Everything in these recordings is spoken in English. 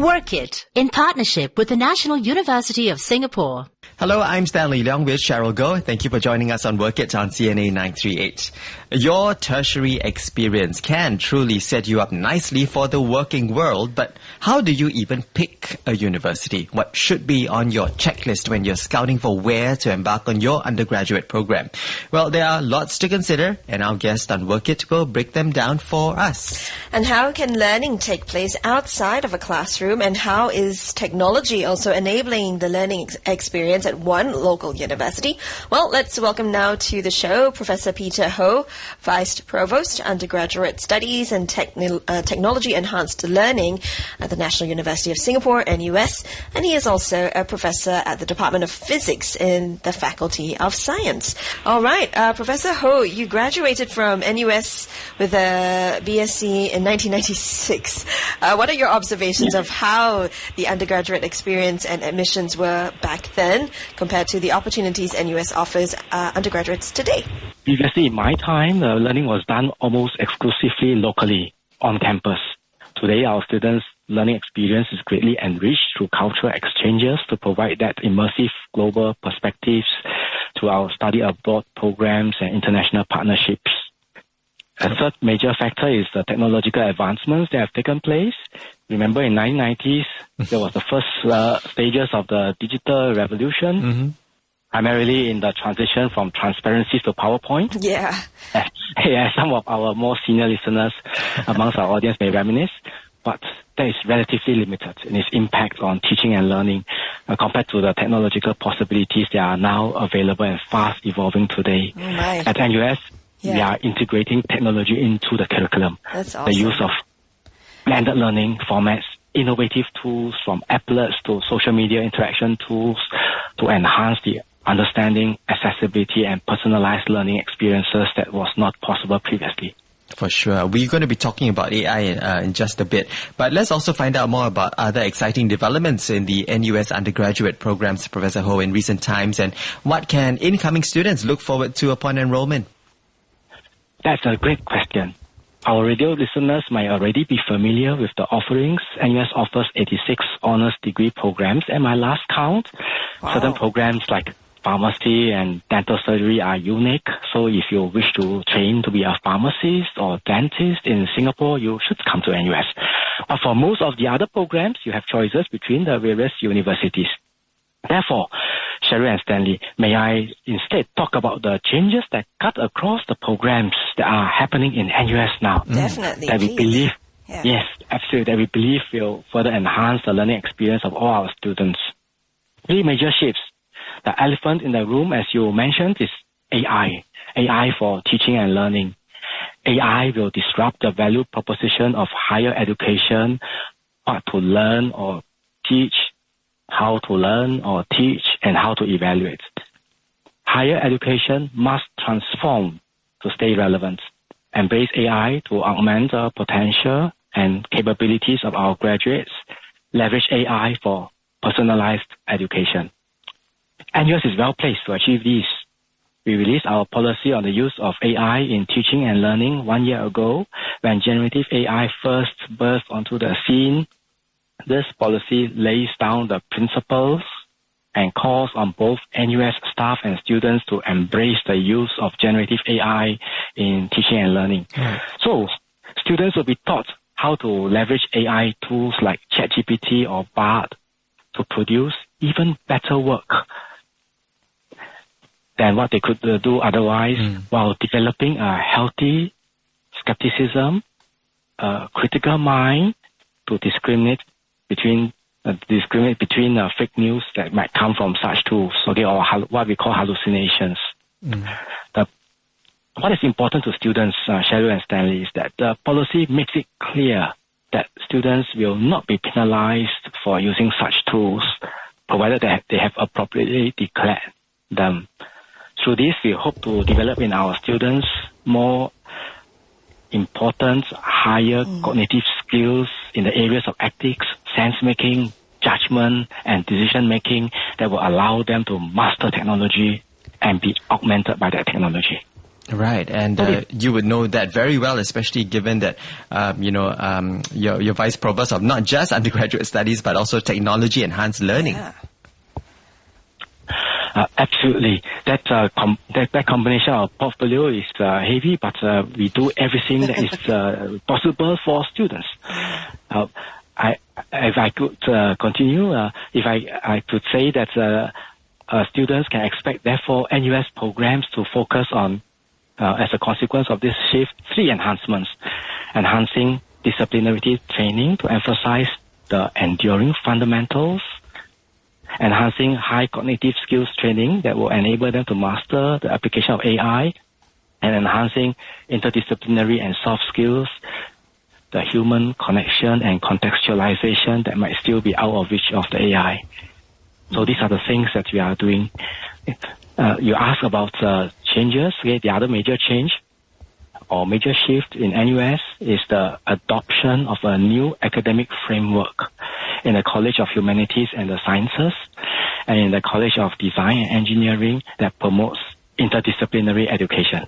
Work It, in partnership with the National University of Singapore. Hello, I'm Stanley Leong with Cheryl Goh. Thank you for joining us on Work It on CNA 938. Your tertiary experience can truly set you up nicely for the working world, but how do you even pick a university? What should be on your checklist when you're scouting for where to embark on your undergraduate program? Well, there are lots to consider, and our guest on Work It will break them down for us. And how can learning take place outside of a classroom, and how is technology also enabling the learning experience at one local university? Well, let's welcome now to the show Professor Peter Ho, Vice Provost, Undergraduate Studies and Technology Enhanced Learning at the National University of Singapore, NUS, and he is also a professor at the Department of Physics in the Faculty of Science. All right, Professor Ho, you graduated from NUS with a BSc in 1996. What are your observations of how the undergraduate experience and admissions were back then compared to the opportunities NUS offers undergraduates today? Previously, in my time, the learning was done almost exclusively locally on campus. Today, our students' learning experience is greatly enriched through cultural exchanges to provide that immersive global perspectives through our study abroad programs and international partnerships. A third major factor is the technological advancements that have taken place. Remember, in 1990s, there was the first stages of the digital revolution, primarily in the transition from transparency to PowerPoint. Yeah. Yeah, some of our more senior listeners amongst our audience may reminisce, but that is relatively limited in its impact on teaching and learning compared to the technological possibilities that are now available and fast evolving today. At NUS, we are integrating technology into the curriculum. That's awesome. The use of blended learning formats, innovative tools from applets to social media interaction tools to enhance the understanding, accessibility, and personalized learning experiences that was not possible previously. For sure. We're going to be talking about AI in just a bit. But let's also find out more about other exciting developments in the NUS undergraduate programs, Professor Ho, in recent times, and what can incoming students look forward to upon enrollment? That's a great question. Our radio listeners might already be familiar with the offerings. NUS offers 86 honors degree programs at my last count. Wow. Certain programs like pharmacy and dental surgery are unique. So if you wish to train to be a pharmacist or dentist in Singapore, you should come to NUS. But for most of the other programs, you have choices between the various universities. Therefore, Sherry and Stanley, may I instead talk about the changes that cut across the programs that are happening in NUS now? Definitely, that we please. believe, Yeah. yes, absolutely, that we believe will further enhance the learning experience of all our students. Three major shifts. The elephant in the room, as you mentioned, is AI. AI for teaching and learning. AI will disrupt the value proposition of higher education, what to learn or teach, how to learn or teach, and how to evaluate. Higher education must transform to stay relevant. Embrace AI to augment the potential and capabilities of our graduates. Leverage AI for personalized education. NUS is well placed to achieve these. We released our policy on the use of AI in teaching and learning 1 year ago when generative AI first burst onto the scene. This policy lays down the principles and calls on both NUS staff and students to embrace the use of generative AI in teaching and learning. So, students will be taught how to leverage AI tools like ChatGPT or Bard to produce even better work than what they could do otherwise, while developing a healthy skepticism, a critical mind to discriminate between fake news that might come from such tools, okay, or what we call hallucinations. What is important to students, Cheryl and Stanley, is that the policy makes it clear that students will not be penalized for using such tools, provided that they have appropriately declared them. Through this, we hope to develop in our students more important, higher cognitive skills in the areas of ethics, sense-making, judgment, and decision-making that will allow them to master technology and be augmented by that technology. Right, and you would know that very well, especially given that you're vice provost of not just undergraduate studies but also technology enhanced learning. Yeah. Absolutely. That combination of portfolio is heavy, but we do everything that is possible for students. If I could continue, if I could say that students can expect, therefore, NUS programs to focus on, as a consequence of this shift, 3 enhancements. Enhancing disciplinary training to emphasize the enduring fundamentals, enhancing high cognitive skills training that will enable them to master the application of AI, and enhancing interdisciplinary and soft skills, the human connection and contextualization that might still be out of reach of the AI. So these are the things that we are doing. You asked about changes. Okay, the other major change or major shift in NUS is the adoption of a new academic framework in the College of Humanities and the Sciences and in the College of Design and Engineering that promotes interdisciplinary education.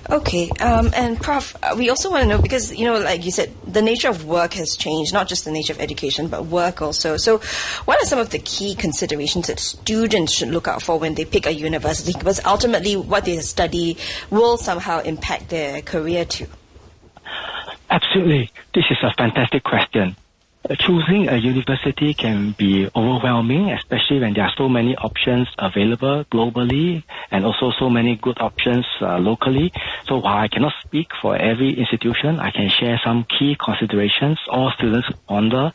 Okay, and Prof, we also want to know, because, like you said, the nature of work has changed, not just the nature of education, but work also. So what are some of the key considerations that students should look out for when they pick a university? Because ultimately what they study will somehow impact their career too. Absolutely. This is a fantastic question. Choosing a university can be overwhelming, especially when there are so many options available globally and also so many good options locally. So while I cannot speak for every institution, I can share some key considerations all students ponder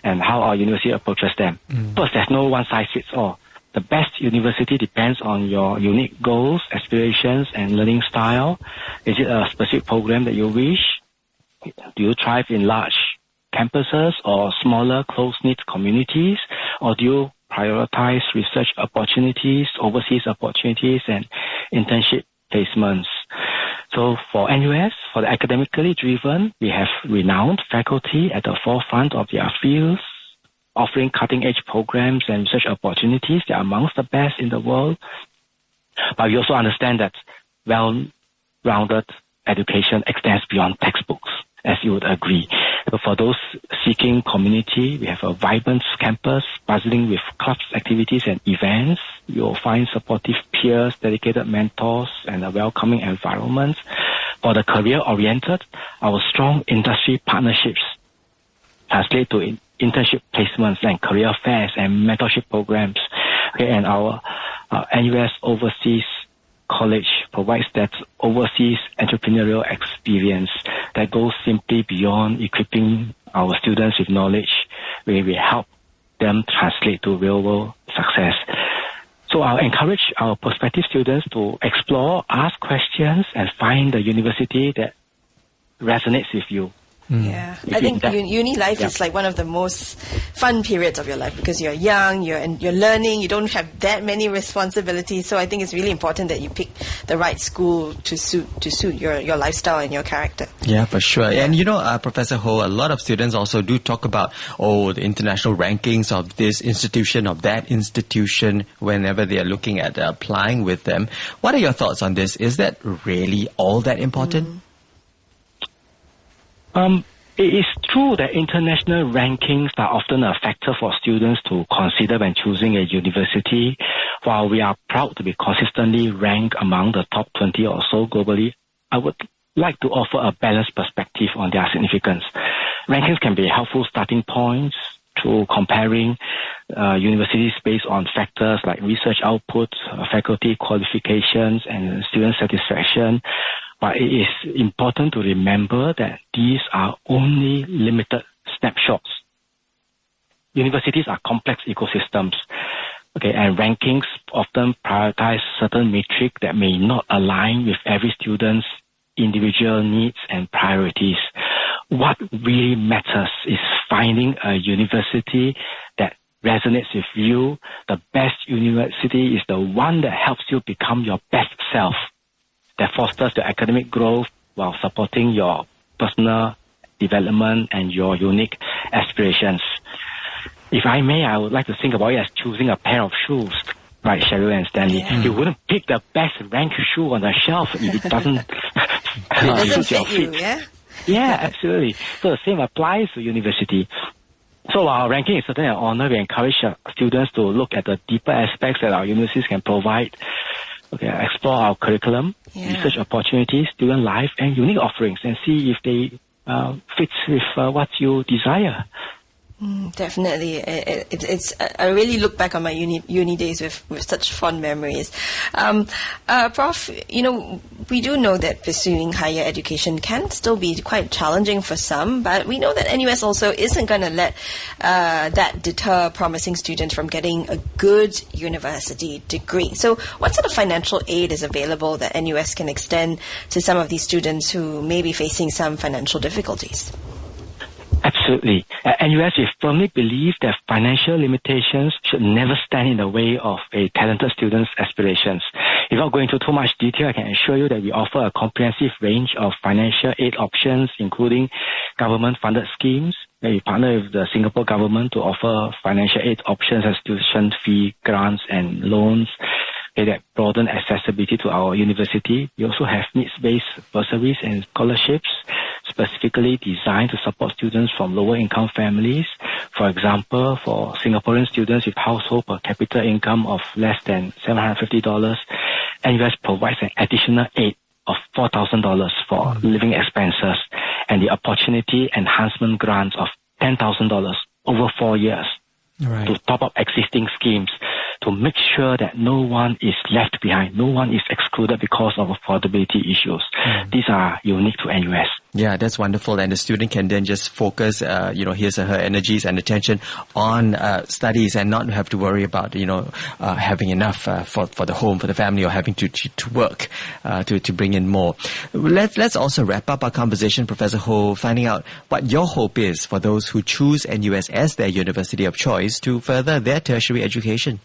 and how our university approaches them. First, there's no one-size-fits-all. The best university depends on your unique goals, aspirations, and learning style. Is it a specific program that you wish? Do you thrive in large campuses or smaller close-knit communities, or do you prioritize research opportunities, overseas opportunities, and internship placements? So for NUS, for the academically driven, we have renowned faculty at the forefront of their fields, offering cutting-edge programs and research opportunities that are amongst the best in the world. But we also understand that well-rounded education extends beyond textbooks, as you would agree. So for those seeking community, we have a vibrant campus buzzing with clubs, activities, and events. You'll find supportive peers, dedicated mentors, and a welcoming environment. For the career-oriented, our strong industry partnerships translate to internship placements and career fairs and mentorship programs. Okay, and our NUS Overseas College provides that overseas entrepreneurial experience that goes simply beyond equipping our students with knowledge, where we help them translate to real-world success. So I'll encourage our prospective students to explore, ask questions, and find the university that resonates with you. Yeah, I think uni life is like one of the most fun periods of your life, because you're young, you're learning, you don't have that many responsibilities. So I think it's really important that you pick the right school to suit your lifestyle and your character. Yeah, for sure. And Professor Ho, a lot of students also do talk about the international rankings of this institution, of that institution, whenever they are looking at applying with them. What are your thoughts on this? Is that really all that important? It is true that international rankings are often a factor for students to consider when choosing a university. While we are proud to be consistently ranked among the top 20 or so globally, I would like to offer a balanced perspective on their significance. Rankings can be helpful starting points to comparing universities based on factors like research output, faculty qualifications, and student satisfaction. But it is important to remember that these are only limited snapshots. Universities are complex ecosystems, and rankings often prioritize certain metrics that may not align with every student's individual needs and priorities. What really matters is finding a university that resonates with you. The best university is the one that helps you become your best self, that fosters your academic growth while supporting your personal development and your unique aspirations. If I may, I would like to think about it as choosing a pair of shoes. Right, Cheryl and Stanley. Yeah. You wouldn't pick the best ranked shoe on the shelf if it doesn't It doesn't suit your fit you, feet. yeah? Yeah, absolutely. So the same applies to university. So while our ranking is certainly an honor, we encourage students to look at the deeper aspects that our universities can provide. Okay, explore our curriculum, research opportunities, student life, and unique offerings, and see if they fit with what you desire. Definitely. I really look back on my uni days with such fond memories. Prof, we do know that pursuing higher education can still be quite challenging for some, but we know that NUS also isn't going to let that deter promising students from getting a good university degree. So what sort of financial aid is available that NUS can extend to some of these students who may be facing some financial difficulties? Absolutely. At NUS, we firmly believe that financial limitations should never stand in the way of a talented student's aspirations. Without going into too much detail, I can assure you that we offer a comprehensive range of financial aid options, including government-funded schemes. We partner with the Singapore government to offer financial aid options as tuition fee grants and loans that broaden accessibility to our university. We also have needs-based bursaries and scholarships specifically designed to support students from lower income families. For example, for Singaporean students with household per capita income of less than $750, NUS provides an additional aid of $4,000 for living expenses and the opportunity enhancement grants of $10,000 over 4 years to top up existing schemes to make sure that no one is left behind, no one is excluded because of affordability issues. These are unique to NUS. Yeah, that's wonderful. And the student can then just focus, his or her energies and attention on studies and not have to worry about, having enough for the home, for the family, or having to work to bring in more. Let's also wrap up our conversation, Professor Ho, finding out what your hope is for those who choose NUS as their university of choice to further their tertiary education.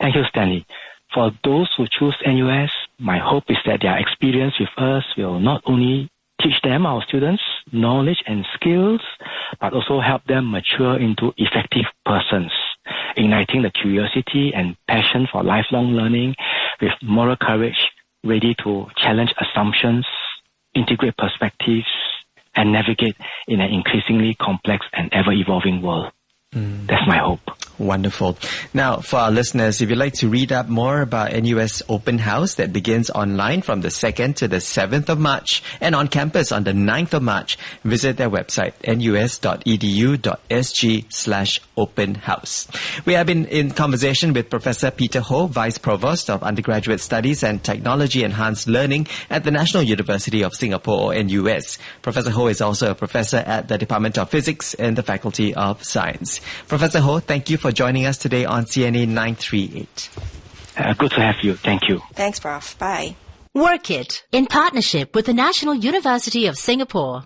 Thank you, Stanley. For those who choose NUS, my hope is that their experience with us will not only teach them, our students, knowledge and skills, but also help them mature into effective persons, igniting the curiosity and passion for lifelong learning with moral courage, ready to challenge assumptions, integrate perspectives, and navigate in an increasingly complex and ever-evolving world. That's my hope. Wonderful. Now, for our listeners, if you'd like to read up more about NUS Open House that begins online from the 2nd to the 7th of March and on campus on the 9th of March, visit their website, nus.edu.sg/openhouse. We have been in conversation with Professor Peter Ho, Vice Provost of Undergraduate Studies and Technology Enhanced Learning at the National University of Singapore, or NUS. Professor Ho is also a professor at the Department of Physics and the Faculty of Science. Professor Ho, thank you for joining us today on CNA 938. Good to have you. Thank you. Thanks, Prof. Bye. Work It, in partnership with the National University of Singapore.